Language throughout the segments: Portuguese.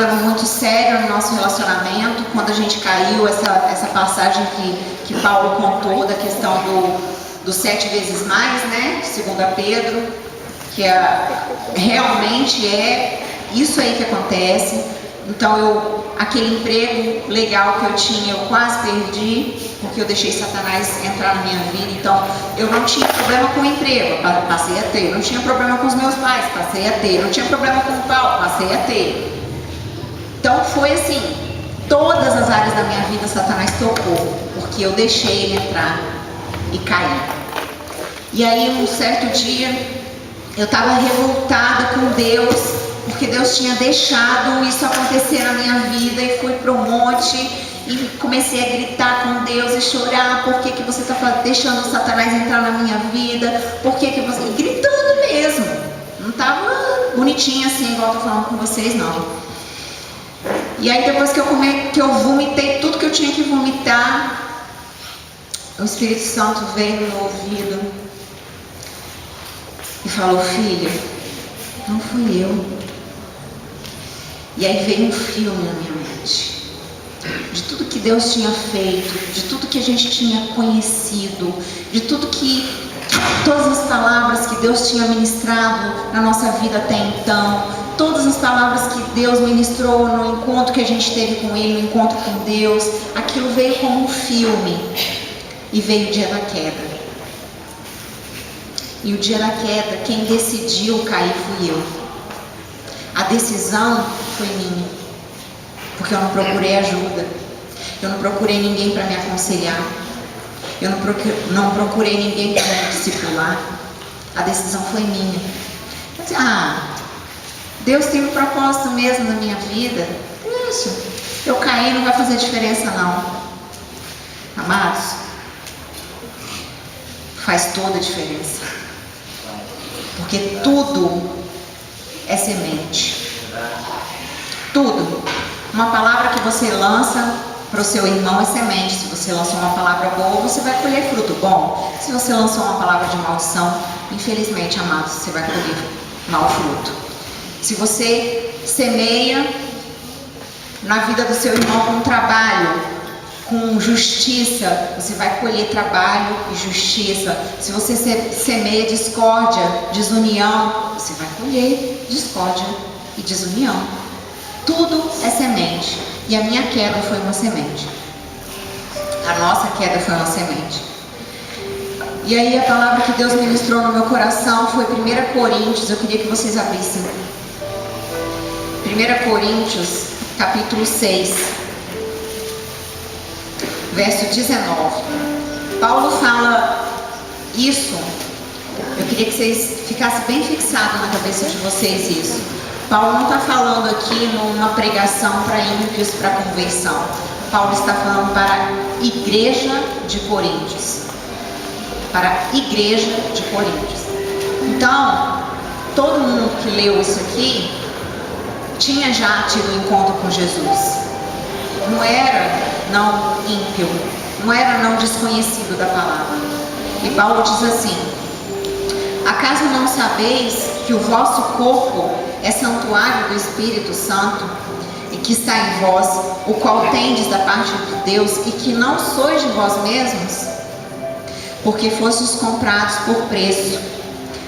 problema muito sério no nosso relacionamento. Quando a gente caiu, essa passagem que Paulo contou da questão do 7 vezes mais, né? Segundo a Pedro, que realmente é isso aí que acontece. Então aquele emprego legal que eu tinha, eu quase perdi, porque eu deixei Satanás entrar na minha vida. Então eu não tinha problema com o emprego, passei a ter. Eu não tinha problema com os meus pais, passei a ter. Eu não tinha problema com o Paulo, passei a ter. Então foi assim, todas as áreas da minha vida Satanás tocou, porque eu deixei ele entrar e cair. E aí um certo dia eu estava revoltada com Deus, porque Deus tinha deixado isso acontecer na minha vida, e fui para um monte e comecei a gritar com Deus e chorar: por que você está deixando o Satanás entrar na minha vida? Por que você... E gritando mesmo, não estava bonitinha assim igual eu estou falando com vocês não. E aí depois que eu vomitei tudo que eu tinha que vomitar, o Espírito Santo veio no meu ouvido e falou: filha, não fui eu. E aí veio um filme na minha mente, de tudo que Deus tinha feito, de tudo que a gente tinha conhecido, de tudo todas as palavras que Deus tinha ministrado na nossa vida até então, todas as palavras que Deus ministrou no encontro que a gente teve com Ele, no encontro com Deus. Aquilo veio como um filme, e veio o dia da queda. E o dia da queda, quem decidiu cair fui eu. A decisão foi minha, porque eu não procurei ajuda, eu não procurei ninguém para me aconselhar, eu não procurei ninguém para me discipular. A decisão foi minha. Eu disse: Deus tem um propósito mesmo na minha vida. Isso, eu cair não vai fazer diferença não. Amados, faz toda a diferença, porque tudo é semente. Tudo. Uma palavra que você lança para o seu irmão é semente. Se você lançou uma palavra boa, você vai colher fruto bom. Se você lançou uma palavra de maldição, infelizmente, amados, você vai colher mau fruto. Se você semeia na vida do seu irmão com trabalho, com justiça, você vai colher trabalho e justiça. Se você semeia discórdia, desunião, você vai colher discórdia e desunião. Tudo é semente. E a minha queda foi uma semente. A nossa queda foi uma semente. E aí a palavra que Deus ministrou no meu coração foi 1 Coríntios. Eu queria que vocês abrissem 1 Coríntios, capítulo 6, verso 19. Paulo fala isso. Eu queria que vocês ficassem bem fixados na cabeça de vocês isso. Paulo não está falando aqui numa pregação para ímpios, para conversão. Paulo está falando para a igreja de Coríntios. Para a igreja de Coríntios. Então, todo mundo que leu isso aqui tinha já tido um encontro com Jesus. Não era não ímpio, não era não desconhecido da palavra. E Paulo diz assim: acaso não sabeis que o vosso corpo é santuário do Espírito Santo, e que está em vós, o qual tendes da parte de Deus, e que não sois de vós mesmos? Porque fostes comprados por preço.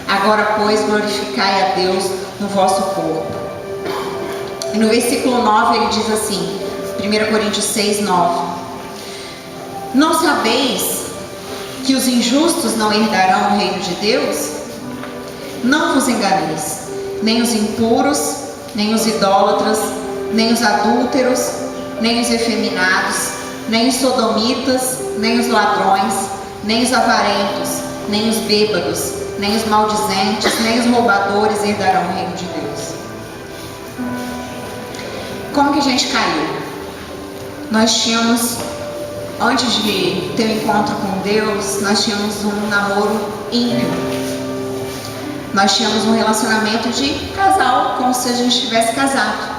Agora, pois, glorificai a Deus no vosso corpo. E no versículo 9 ele diz assim, 1 Coríntios 6, 9: não sabeis que os injustos não herdarão o reino de Deus? Não vos enganeis, nem os impuros, nem os idólatras, nem os adúlteros, nem os efeminados, nem os sodomitas, nem os ladrões, nem os avarentos, nem os bêbados, nem os maldizentes, nem os roubadores herdarão o reino de Deus. Como que a gente caiu? Nós tínhamos, antes de ter um encontro com Deus, nós tínhamos um namoro ímpio. Nós tínhamos um relacionamento de casal, como se a gente tivesse casado.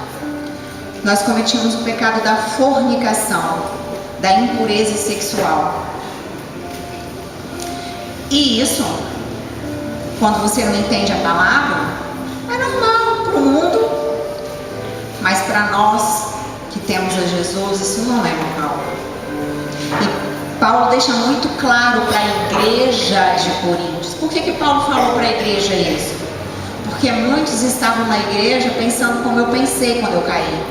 Nós cometíamos o pecado da fornicação, da impureza sexual. E isso, quando você não entende a palavra, é normal para o mundo. Mas para nós que temos a Jesus, isso não é normal. E Paulo deixa muito claro para a igreja de Coríntios. Por que Paulo falou para a igreja isso? Porque muitos estavam na igreja pensando como eu pensei quando eu caí.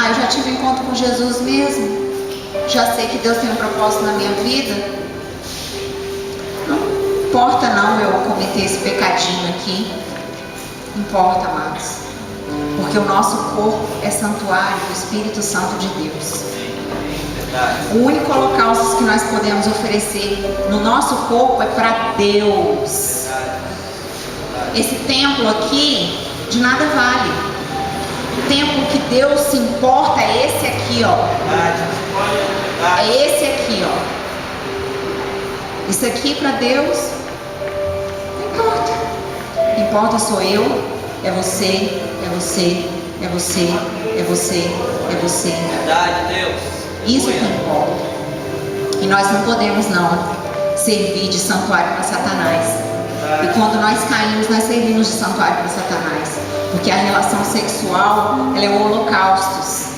Eu já tive encontro com Jesus mesmo. Já sei que Deus tem um propósito na minha vida. Não importa não eu cometer esse pecadinho aqui. Não importa, amados. Porque o nosso corpo é santuário do Espírito Santo de Deus. O único holocausto que nós podemos oferecer no nosso corpo é para Deus. Esse templo aqui de nada vale. O templo que Deus se importa é esse aqui, ó. É esse aqui, ó. Isso aqui para Deus não importa. Importa sou eu, é você, é você, é você, é você, é você. Verdade, Deus. Isso que importa. E nós não podemos não servir de santuário para Satanás. E quando nós caímos, nós servimos de santuário para Satanás. Porque a relação sexual, ela é um holocausto.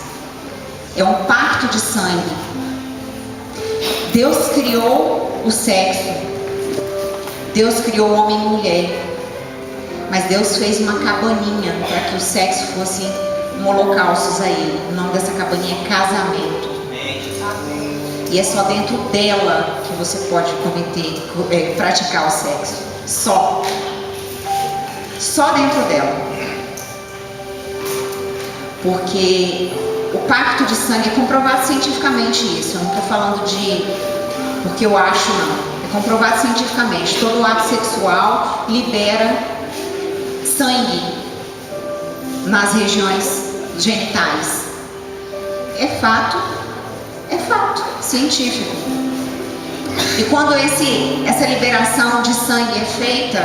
É um pacto de sangue. Deus criou o sexo. Deus criou o homem e mulher. Mas Deus fez uma cabaninha para que o sexo fosse um holocausto a Ele. O nome dessa cabaninha é casamento. E é só dentro dela que você pode praticar o sexo. Só dentro dela. Porque o pacto de sangue é comprovado cientificamente isso. Eu não estou falando de porque eu acho, não. É comprovado cientificamente. Todo ato sexual libera sangue nas regiões genitais. É fato científico. E quando essa liberação de sangue é feita,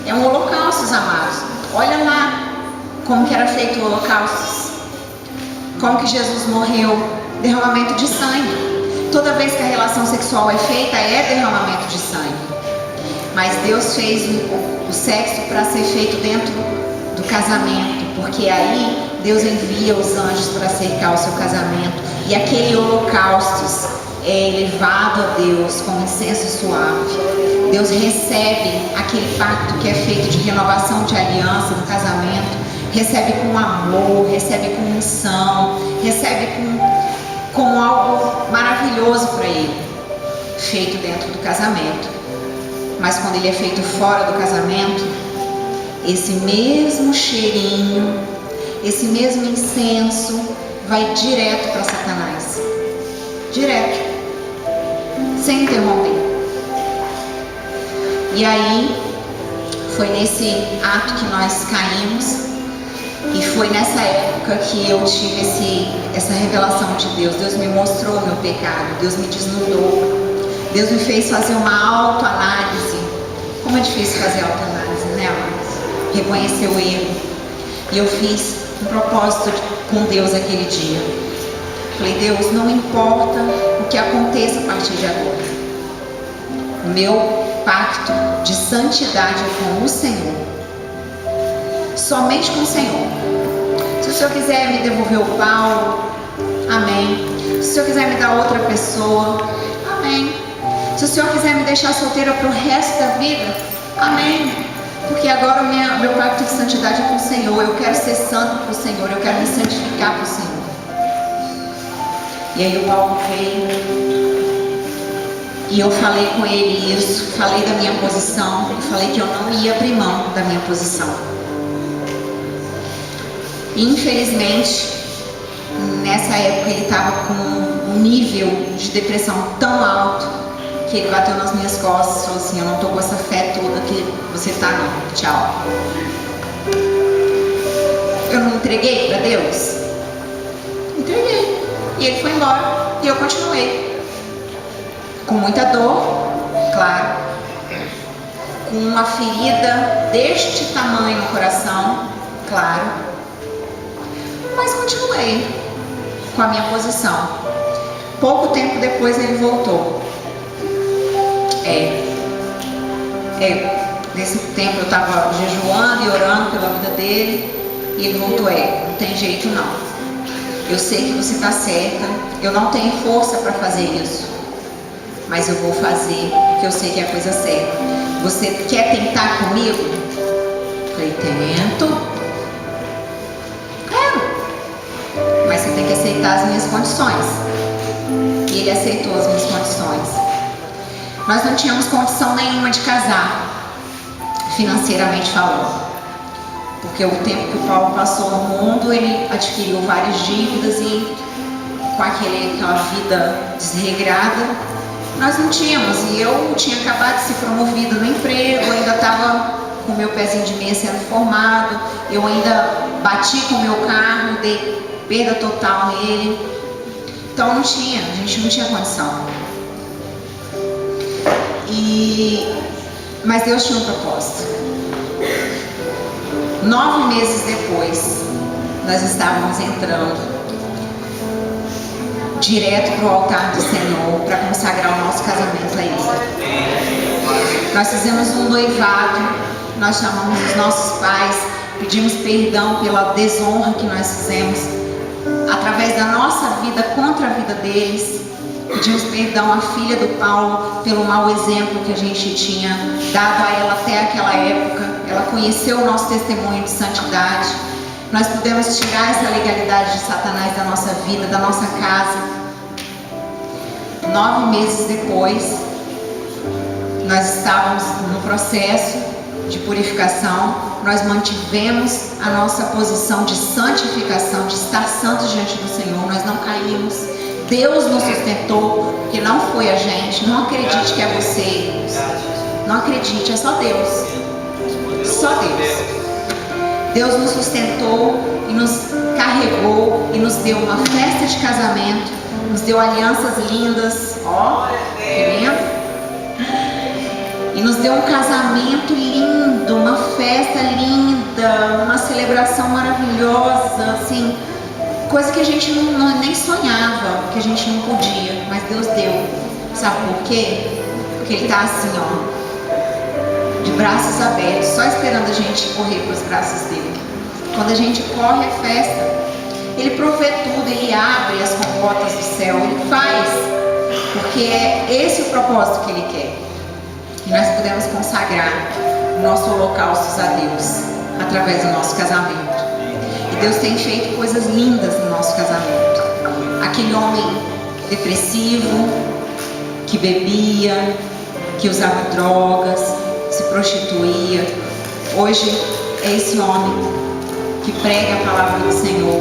é um holocausto, amados. Olha lá como que era feito o holocausto. Como que Jesus morreu? Derramamento de sangue. Toda vez que a relação sexual é feita, é derramamento de sangue. Mas Deus fez o sexo para ser feito dentro do casamento, porque aí Deus envia os anjos para cercar o seu casamento, e aquele holocausto é elevado a Deus como incenso suave. Deus recebe aquele pacto que é feito de renovação de aliança no casamento, recebe com amor, recebe com unção, recebe com algo maravilhoso para Ele, feito dentro do casamento. Mas quando ele é feito fora do casamento, esse mesmo cheirinho, esse mesmo incenso vai direto para Satanás. Direto. Sem interromper. E aí, foi nesse ato que nós caímos. E foi nessa época que eu tive essa revelação de Deus. Deus me mostrou o meu pecado. Deus me desnudou. Deus me fez fazer uma autoanálise. Como é difícil fazer autoanálise, né, amados? Reconhecer o erro. E eu fiz um propósito com Deus aquele dia. Falei, Deus, não importa o que aconteça a partir de agora. O meu pacto de santidade é com o Senhor. Somente com o Senhor. Se o Senhor quiser me devolver o Paulo, amém. Se o Senhor quiser me dar outra pessoa, amém. Se o Senhor quiser me deixar solteira para o resto da vida, amém. Porque agora o meu pacto de santidade é com o Senhor. Eu quero ser santo para o Senhor. Eu quero me santificar para o Senhor. E aí o Paulo veio. E eu falei com ele isso. Falei da minha posição. E falei que eu não ia abrir mão da minha posição. E infelizmente, nessa época ele estava com um nível de depressão tão alto que ele bateu nas minhas costas e falou assim: eu não estou com essa fé toda que você está, não. Tchau. Eu não entreguei para Deus? Entreguei. E ele foi embora. E eu continuei. Com muita dor, claro. Com uma ferida deste tamanho no coração, claro. Mas continuei com a minha posição. Pouco tempo depois ele voltou. Nesse tempo eu estava jejuando e orando pela vida dele. E ele voltou, não tem jeito não. Eu sei que você está certa, eu não tenho força para fazer isso, mas eu vou fazer, porque eu sei que é a coisa certa. Você quer tentar comigo? Eu falei, tento. Quero. Mas você tem que aceitar as minhas condições. E ele aceitou as minhas condições. Nós não tínhamos condição nenhuma de casar, financeiramente falando. Porque o tempo que o Paulo passou no mundo, ele adquiriu várias dívidas e com aquela vida desregrada, nós não tínhamos. E eu tinha acabado de ser promovida no emprego, ainda estava com o meu pezinho de meia sendo formado, eu ainda bati com o meu carro, dei perda total nele. Então não tinha, a gente não tinha condição. Mas Deus tinha um propósito. 9 meses depois, nós estávamos entrando direto para o altar do Senhor para consagrar o nosso casamento a Ele. Nós fizemos um noivado, nós chamamos os nossos pais, pedimos perdão pela desonra que nós fizemos através da nossa vida contra a vida deles. Pedimos perdão à filha do Paulo pelo mau exemplo que a gente tinha dado a ela até aquela época. Ela conheceu o nosso testemunho de santidade. Nós pudemos tirar essa legalidade de Satanás da nossa vida, da nossa casa. 9 meses depois, nós estávamos no processo de purificação. Nós mantivemos a nossa posição de santificação, de estar santos diante do Senhor. Nós não caímos. Deus nos sustentou, porque não foi a gente. Não acredite que é você. Não acredite, é só Deus. Só Deus. Deus nos sustentou e nos carregou e nos deu uma festa de casamento, nos deu alianças lindas, ó, vendo? E nos deu um casamento lindo, uma festa linda, uma celebração maravilhosa, assim, coisa que a gente nem sonhava, que a gente não podia, mas Deus deu. Sabe por quê? Porque Ele está assim, ó, de braços abertos, só esperando a gente correr para os braços dele. Quando a gente corre a festa, Ele provê tudo, Ele abre as comportas do céu, Ele faz, porque é esse o propósito que Ele quer. E nós podemos consagrar o nosso holocaustos a Deus através do nosso casamento. E Deus tem feito coisas lindas no nosso casamento. Aquele homem depressivo, que bebia, que usava drogas, se prostituía, hoje é esse homem que prega a palavra do Senhor,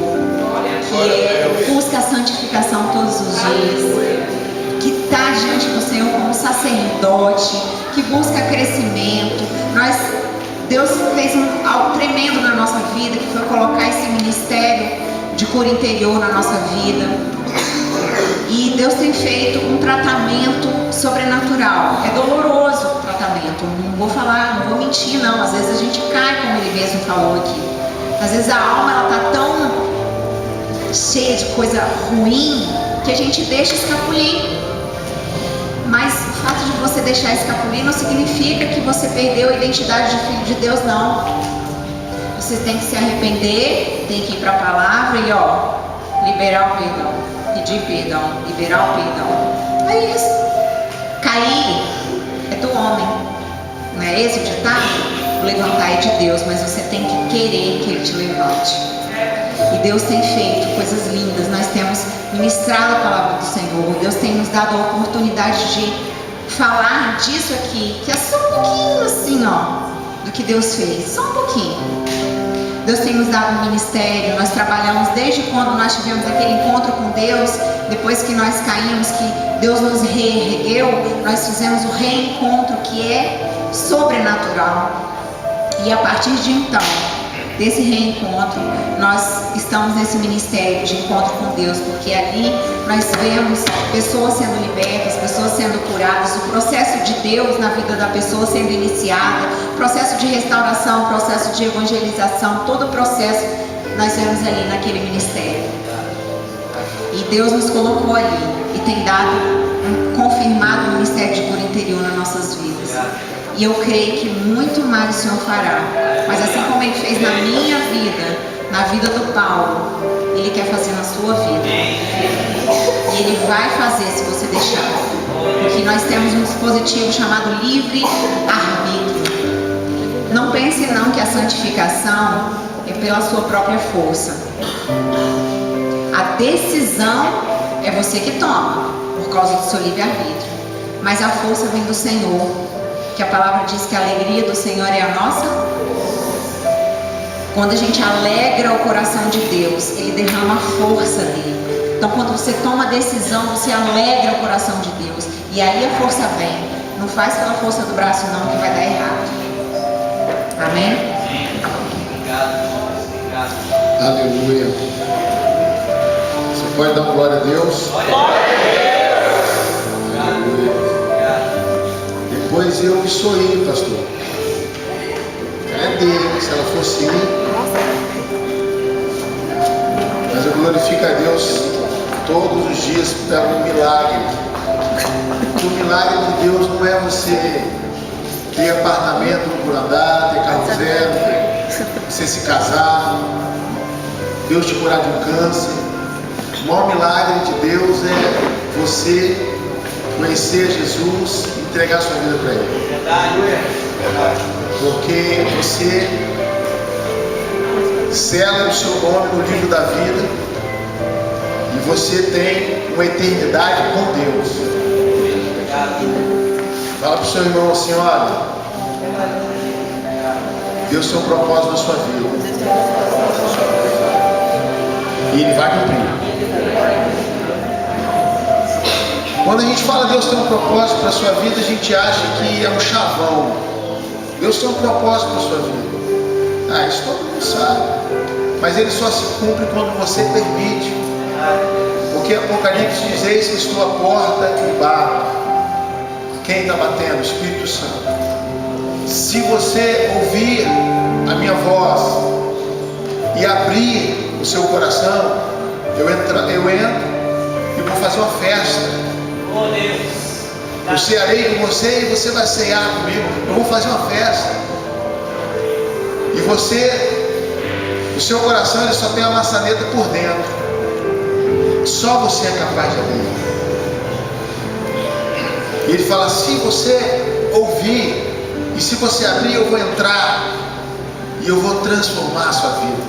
que busca a santificação todos os dias, que está diante do Senhor como sacerdote, que busca crescimento. Deus fez algo tremendo na nossa vida, que foi colocar esse ministério de cura interior na nossa vida. E Deus tem feito um tratamento sobrenatural. É doloroso o tratamento, não vou falar, não vou mentir não. Às vezes a gente cai, como ele mesmo falou aqui. Às vezes a alma ela está tão cheia de coisa ruim que a gente deixa escapulir. Mas o fato de você deixar escapulir não significa que você perdeu a identidade de filho de Deus, não. Você tem que se arrepender, tem que ir para a palavra e liberar o perdão, pedir perdão, liberar o perdão. É isso. Cair é do homem, não é esse o ditado? Levantar é de Deus, mas você tem que querer que Ele te levante. E Deus tem feito coisas lindas. Nós temos ministrado a palavra do Senhor. Deus tem nos dado a oportunidade de falar disso aqui, que é só um pouquinho assim, do que Deus fez. Só um pouquinho. Deus tem nos dado um ministério. Nós trabalhamos desde quando nós tivemos aquele encontro com Deus, depois que nós caímos, que Deus nos reergueu. Nós fizemos o reencontro, que é sobrenatural. E a partir de então, desse reencontro, nós estamos nesse ministério de encontro com Deus, porque ali nós vemos pessoas sendo libertas, pessoas sendo curadas, o processo de Deus na vida da pessoa sendo iniciada, processo de restauração, processo de evangelização, todo o processo nós vemos ali naquele ministério. E Deus nos colocou ali e tem confirmado o ministério de cura interior nas nossas vidas. E eu creio que muito mais o Senhor fará. Mas assim como Ele fez na minha vida, na vida do Paulo, Ele quer fazer na sua vida. E Ele vai fazer se você deixar. Porque nós temos um dispositivo chamado livre-arbítrio. Não pense não que a santificação é pela sua própria força. A decisão é você que toma, por causa do seu livre-arbítrio. Mas a força vem do Senhor, que a palavra diz que a alegria do Senhor é a nossa. Quando a gente alegra o coração de Deus, Ele derrama a força dele. Então quando você toma a decisão, você alegra o coração de Deus. E aí a força vem. Não faz pela força do braço não, que vai dar errado. Amém? Obrigado. Aleluia. Você pode dar uma glória a Deus? Aleluia. Depois eu que sou ele, pastor. É dele, se ela fosse ir. Mas eu glorifico a Deus todos os dias pelo milagre. O milagre de Deus não é você ter apartamento por andar, ter carro zero, você se casar, Deus te curar de um câncer. O maior milagre de Deus é você conhecer Jesus e entregar sua vida para Ele. Porque você sela o seu nome no livro da vida e você tem uma eternidade com Deus. Fala para o seu irmão assim: olha, Deus tem um propósito na sua vida e Ele vai cumprir. Quando a gente fala Deus tem um propósito para a sua vida, a gente acha que é um chavão. Deus tem um propósito para a sua vida. Isso todo mundo sabe. Mas ele só se cumpre quando você permite. Porque Apocalipse diz: eis que estou à porta e bato. Quem está batendo? O Espírito Santo. Se você ouvir a minha voz e abrir o seu coração, eu entro e vou fazer uma festa. Oh, Deus. Eu cearei com você e você vai cear comigo. Eu vou fazer uma festa. E você, o seu coração, ele só tem a maçaneta por dentro. Só você é capaz de abrir. E ele fala: se você ouvir e se você abrir, eu vou entrar e eu vou transformar a sua vida.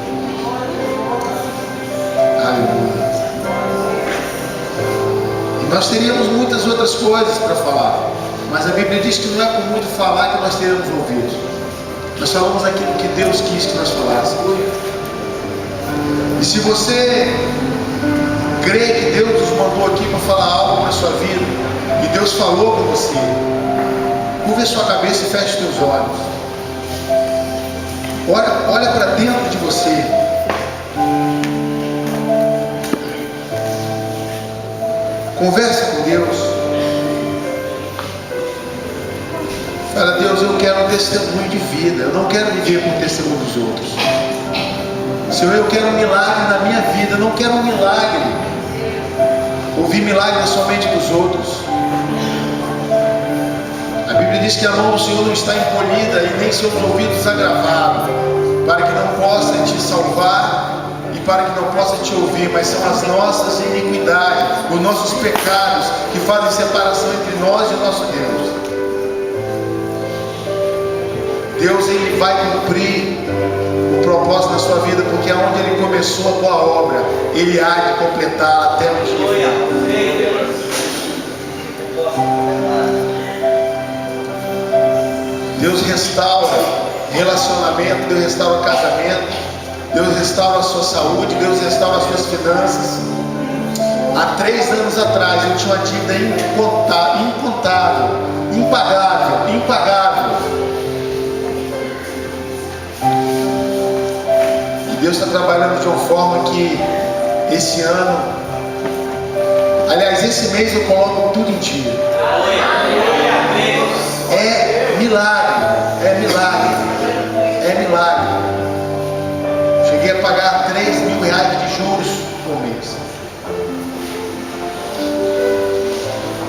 Aleluia. E nós teríamos muitas outras coisas para falar, mas a Bíblia diz que não é por muito falar que nós teremos ouvidos. Nós falamos aquilo que Deus quis que nós falássemos. E se você crê que Deus nos mandou aqui para falar algo na sua vida, e Deus falou com você, curva a sua cabeça e feche os teus olhos. Olha para dentro de você. Conversa com Deus. Fala: Deus, eu quero um testemunho de vida. Eu não quero viver com o testemunho dos outros. Senhor, eu quero um milagre na minha vida. Eu não quero um milagre, ouvir milagre somente dos outros. A Bíblia diz que a mão do Senhor não está encolhida e nem seus ouvidos agravados, para que não possa te salvar e para que não possa te ouvir. Mas são as nossas iniquidades, os nossos pecados, que fazem separação entre nós e o nosso Deus. Deus, Ele vai cumprir o propósito na sua vida, porque aonde Ele começou a boa obra, Ele há de completar até o dia. Deus restaura relacionamento, Deus restaura casamento, Deus restaura a sua saúde, Deus restaura as suas finanças. Há 3 anos atrás eu tinha uma dívida incontável, impagável. E Deus está trabalhando de uma forma que esse ano, aliás, esse mês eu coloco tudo em dia. É milagre, é milagre, é milagre. Cheguei a pagar R$3.000 de juros por mês.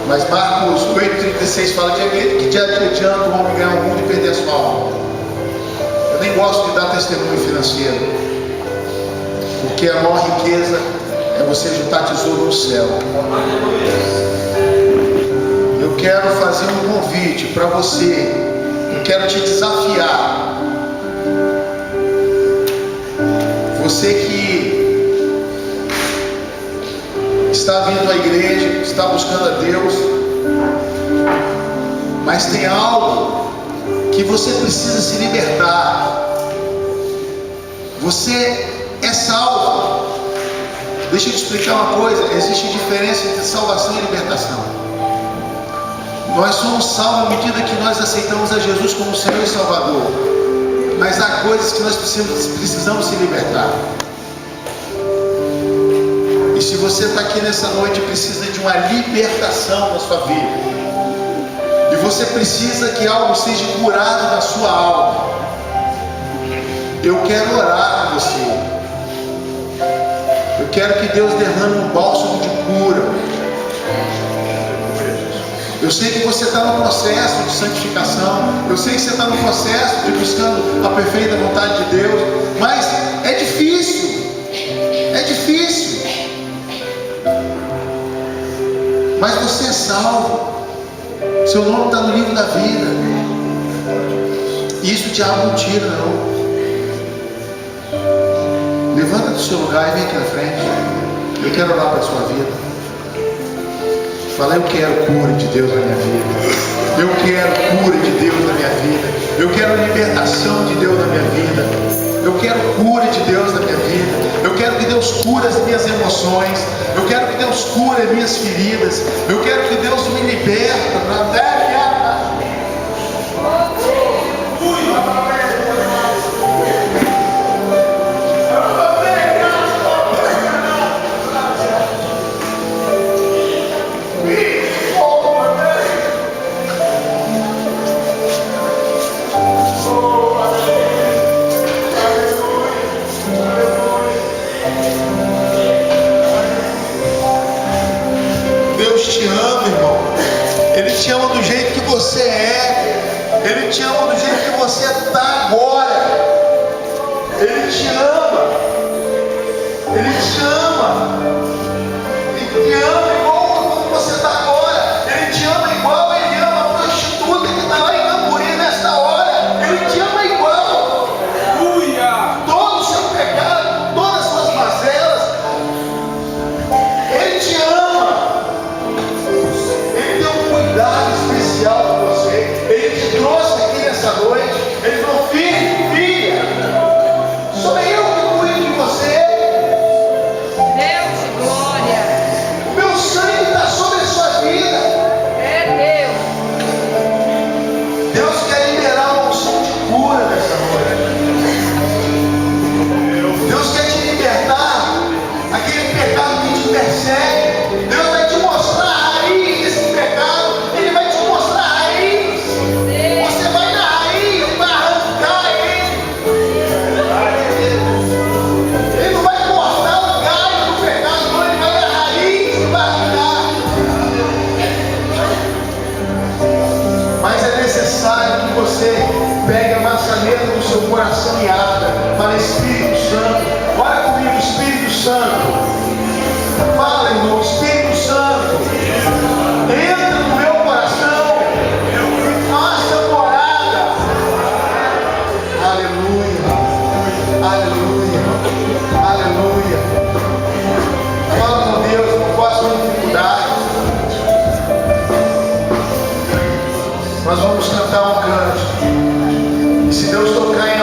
Mas Marcos 8,36 fala: que de adianta o homem ganhar o mundo e perder a sua alma. Eu nem gosto de dar testemunho financeiro, Porque a maior riqueza é você juntar tesouro no céu. Eu quero fazer um convite para você. Eu quero te desafiar. Você que está vindo à igreja, está buscando a Deus, mas tem algo que você precisa se libertar. Você é salvo. Deixa eu te explicar uma coisa. Existe diferença entre salvação e libertação. Nós somos salvos à medida que nós aceitamos a Jesus como Senhor e Salvador. Mas há coisas que nós precisamos se libertar. E se você está aqui nessa noite e precisa de uma libertação na sua vida, e você precisa que algo seja curado na sua alma, eu quero orar com você. Eu quero que Deus derrame um bálsamo de cura. Eu sei que você está no processo de santificação. Eu sei que você está no processo de buscando a perfeita vontade de Deus. Mas é difícil. É difícil. Mas você é salvo. Seu nome está no livro da vida. E isso o diabo não tira, não. Levanta do seu lugar e vem aqui na frente. Eu quero orar para a sua vida. Fala, eu quero cura de Deus na minha vida. Eu quero cura de Deus na minha vida. Eu quero libertação de Deus na minha vida. Eu quero cura de Deus na minha vida. Eu quero que Deus cure as minhas emoções. Eu quero que Deus cure as minhas feridas. Eu quero que Deus me liberta. Deus te ama, irmão. Ele te ama do jeito que você é. Ele te ama do jeito que você está agora. Ele te ama. Ele te ama. Ele te ama igual como você está agora. Ele te ama igual ele ama a prostituta que está lá em Camburi nesta hora. Ele te ama igual. Todo o seu pecado, todas as suas mazelas. Ele te ama. Ele tem um cuidado especial com você. Ele te trouxe aqui nessa noite. Ele falou, filho, filha, sou eu que cuido de você. Deus de glória. O meu sangue está sobre a sua vida. É Deus. Deus quer liberar uma unção de cura nessa noite. Deus quer te libertar aquele pecado que te persegue. Deus vai te mostrar a raiz desse pecado. Ele vai te mostrar a raiz. Você vai na raiz e vai arrancar ele. Ele não vai cortar o galho do pecado, não. Ele vai na raiz e vai arrancar. Mas é necessário que você pegue a maçaneta do seu coração e abra para Espírito Santo. Ora comigo, Espírito Santo. Fala, irmão, Espírito Santo. Entra no meu coração e faça morada. Aleluia. Aleluia. Aleluia. Fala com Deus, não faça dificuldade. Nós vamos cantar um canto. E se Deus tocar em